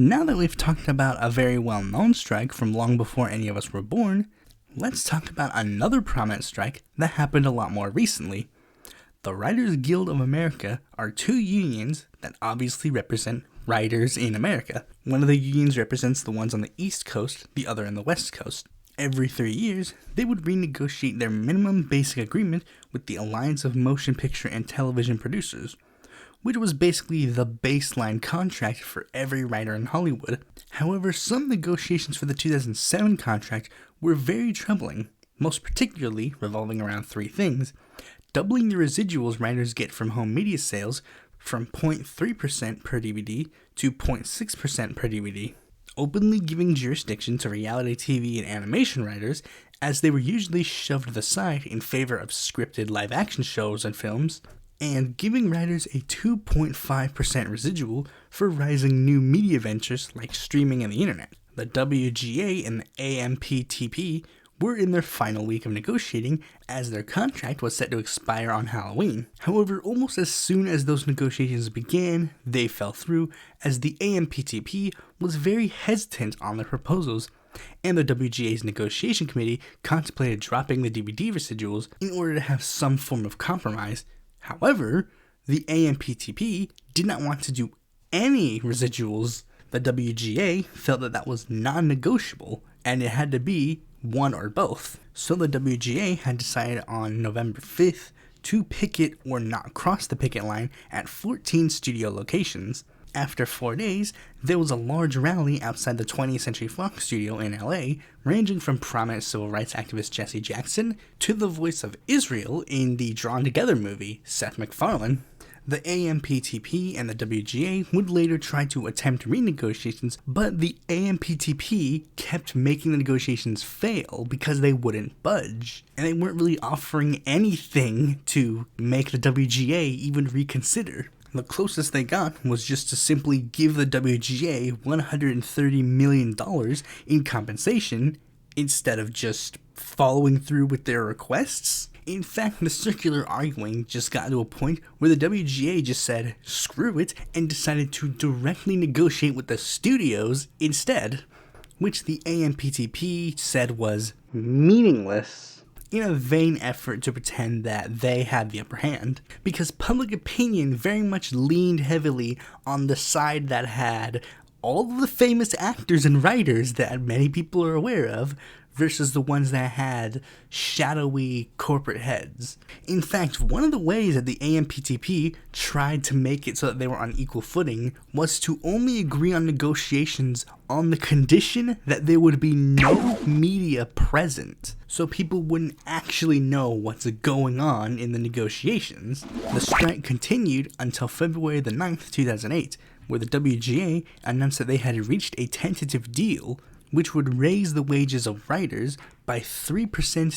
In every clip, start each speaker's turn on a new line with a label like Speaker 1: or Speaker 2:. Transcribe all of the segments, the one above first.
Speaker 1: Now that we've talked about a very well-known strike from long before any of us were born, let's talk about another prominent strike that happened a lot more recently. The Writers Guild of America are two unions that obviously represent writers in America. One of the unions represents the ones on the East Coast, the other on the West Coast. Every 3 years, they would renegotiate their minimum basic agreement with the Alliance of Motion Picture and Television Producers, which was basically the baseline contract for every writer in Hollywood. However, some negotiations for the 2007 contract were very troubling, most particularly revolving around three things: doubling the residuals writers get from home media sales from 0.3% per DVD to 0.6% per DVD, openly giving jurisdiction to reality TV and animation writers, as they were usually shoved to the side in favor of scripted live-action shows and films, and giving writers a 2.5% residual for rising new media ventures like streaming and the internet. The WGA and the AMPTP were in their final week of negotiating, as their contract was set to expire on Halloween. However, almost as soon as those negotiations began, they fell through, as the AMPTP was very hesitant on their proposals, and the WGA's negotiation committee contemplated dropping the DVD residuals in order to have some form of compromise. However, the AMPTP did not want to do any residuals. The WGA felt that was non-negotiable, and it had to be one or both. So the WGA had decided on November 5th to picket or not cross the picket line at 14 studio locations. After 4 days, there was a large rally outside the 20th Century Fox studio in LA, ranging from prominent civil rights activist Jesse Jackson to the voice of Israel in the Drawn Together movie, Seth MacFarlane. The AMPTP and the WGA would later try to attempt renegotiations, but the AMPTP kept making the negotiations fail because they wouldn't budge, and they weren't really offering anything to make the WGA even reconsider. The closest they got was just to simply give the WGA $130 million in compensation instead of just following through with their requests. In fact, the circular arguing just got to a point where the WGA just said screw it and decided to directly negotiate with the studios instead, which the AMPTP said was meaningless, in a vain effort to pretend that they had the upper hand, because public opinion very much leaned heavily on the side that had all of the famous actors and writers that many people are aware of, versus the ones that had shadowy corporate heads. In fact, one of the ways that the AMPTP tried to make it so that they were on equal footing was to only agree on negotiations on the condition that there would be no media present, so people wouldn't actually know what's going on in the negotiations. The strike continued until February the 9th, 2008, where the WGA announced that they had reached a tentative deal which would raise the wages of writers by 3%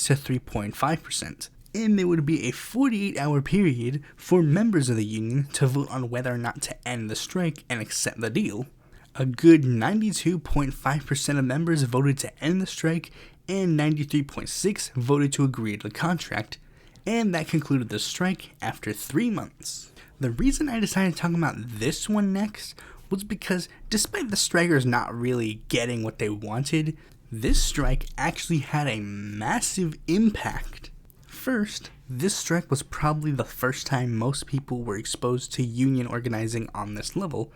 Speaker 1: to 3.5%. And there would be a 48-hour period for members of the union to vote on whether or not to end the strike and accept the deal. A good 92.5% of members voted to end the strike, and 93.6% voted to agree to the contract. And that concluded the strike after 3 months. The reason I decided to talk about this one next was because despite the strikers not really getting what they wanted, this strike actually had a massive impact. First, this strike was probably the first time most people were exposed to union organizing on this level.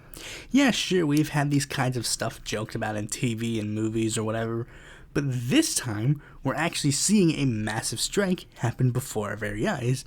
Speaker 1: Yeah, sure, we've had these kinds of stuff joked about in TV and movies or whatever, but this time we're actually seeing a massive strike happen before our very eyes,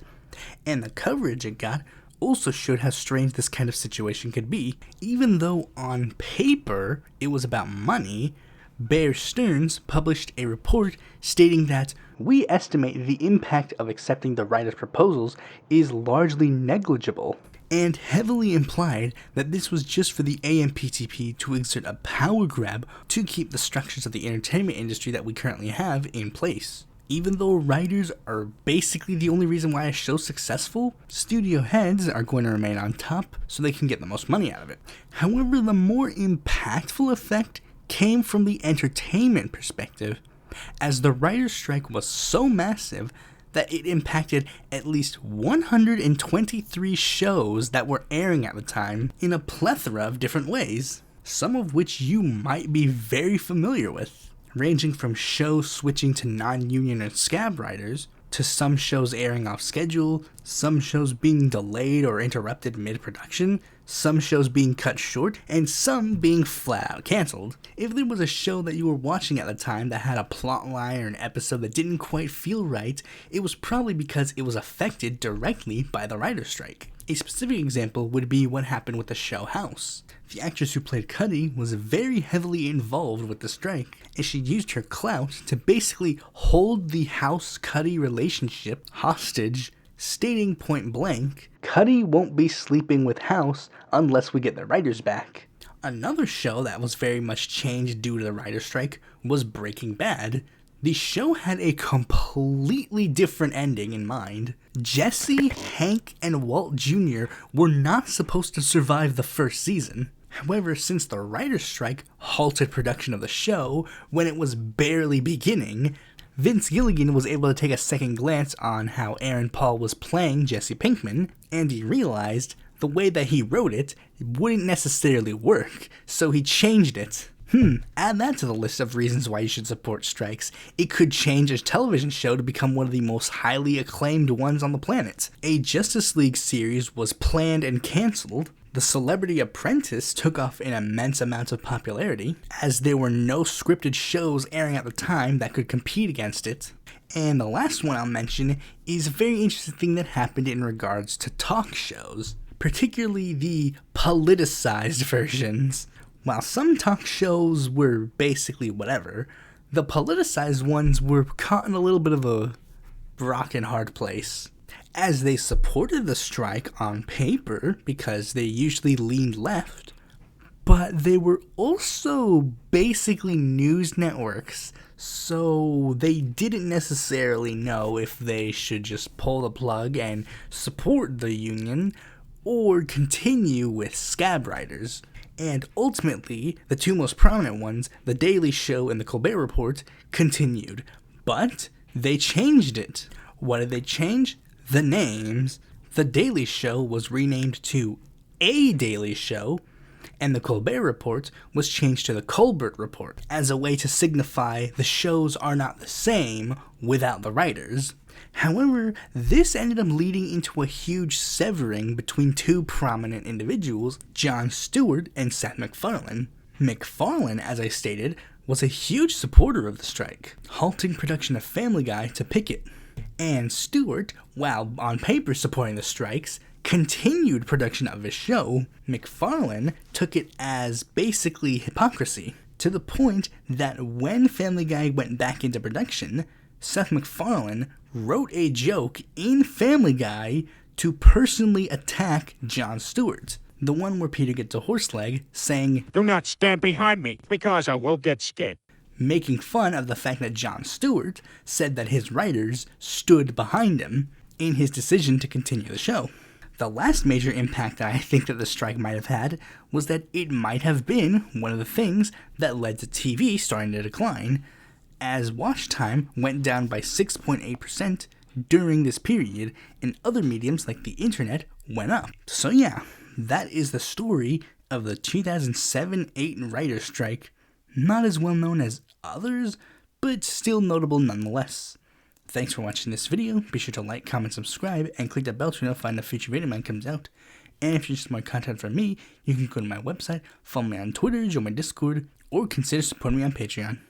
Speaker 1: and the coverage it got also showed how strange this kind of situation could be. Even though on paper it was about money, Bear Stearns published a report stating that we estimate the impact of accepting the writers' proposals is largely negligible, and heavily implied that this was just for the AMPTP to exert a power grab to keep the structures of the entertainment industry that we currently have in place. Even though writers are basically the only reason why a show's successful, studio heads are going to remain on top so they can get the most money out of it. However, the more impactful effect came from the entertainment perspective, as the writers' strike was so massive that it impacted at least 123 shows that were airing at the time in a plethora of different ways. some of which you might be very familiar with, ranging from shows switching to non-union and scab writers, to some shows airing off schedule, some shows being delayed or interrupted mid-production, some shows being cut short, and some being flat out cancelled. If there was a show that you were watching at the time that had a plot line or an episode that didn't quite feel right, it was probably because it was affected directly by the writer's strike. A specific example would be what happened with the show House. The actress who played Cuddy was very heavily involved with the strike, and she used her clout to basically hold the House-Cuddy relationship hostage, stating point blank, "Cuddy won't be sleeping with House unless we get the writers back." Another show that was very much changed due to the writer's strike was Breaking Bad. The show had a completely different ending in mind. Jesse, Hank, and Walt Jr. were not supposed to survive the first season. However, since the writer's strike halted production of the show when it was barely beginning, Vince Gilligan was able to take a second glance on how Aaron Paul was playing Jesse Pinkman, and he realized the way that he wrote it wouldn't necessarily work, so he changed it. Add that to the list of reasons why you should support strikes. It could change a television show to become one of the most highly acclaimed ones on the planet. A Justice League series was planned and cancelled. The Celebrity Apprentice took off an immense amount of popularity, as there were no scripted shows airing at the time that could compete against it. And the last one I'll mention is a very interesting thing that happened in regards to talk shows, particularly the politicized versions. While some talk shows were basically whatever, the politicized ones were caught in a little bit of a rock and hard place, as they supported the strike on paper because they usually leaned left, but they were also basically news networks, so they didn't necessarily know if they should just pull the plug and support the union or continue with scab writers. And ultimately, the two most prominent ones, The Daily Show and The Colbert Report, continued. But they changed it. What did they change? The names. The Daily Show was renamed to A Daily Show, and The Colbert Report was changed to The Colbert Report, as a way to signify the shows are not the same without the writers. However, this ended up leading into a huge severing between two prominent individuals, Jon Stewart and Seth MacFarlane. MacFarlane, as I stated, was a huge supporter of the strike, halting production of Family Guy to picket. And Stewart, while on paper supporting the strikes, continued production of his show. MacFarlane took it as basically hypocrisy, to the point that when Family Guy went back into production, Seth MacFarlane wrote a joke in Family Guy to personally attack Jon Stewart. The one where Peter gets a horse leg, saying,
Speaker 2: "Do not stand behind me, because I will get scared."
Speaker 1: Making fun of the fact that Jon Stewart said that his writers stood behind him in his decision to continue the show. The last major impact I think that the strike might have had was that it might have been one of the things that led to TV starting to decline, as watch time went down by 6.8% during this period, and other mediums like the internet went up. So yeah, that is the story of the 2007-8 writer's strike. Not as well known as others, but still notable nonetheless. Thanks for watching this video. Be sure to like, comment, subscribe, and click the bell to notify when a future video mine comes out. And if you're just more content from me, you can go to my website, follow me on Twitter, join my Discord, or consider supporting me on Patreon.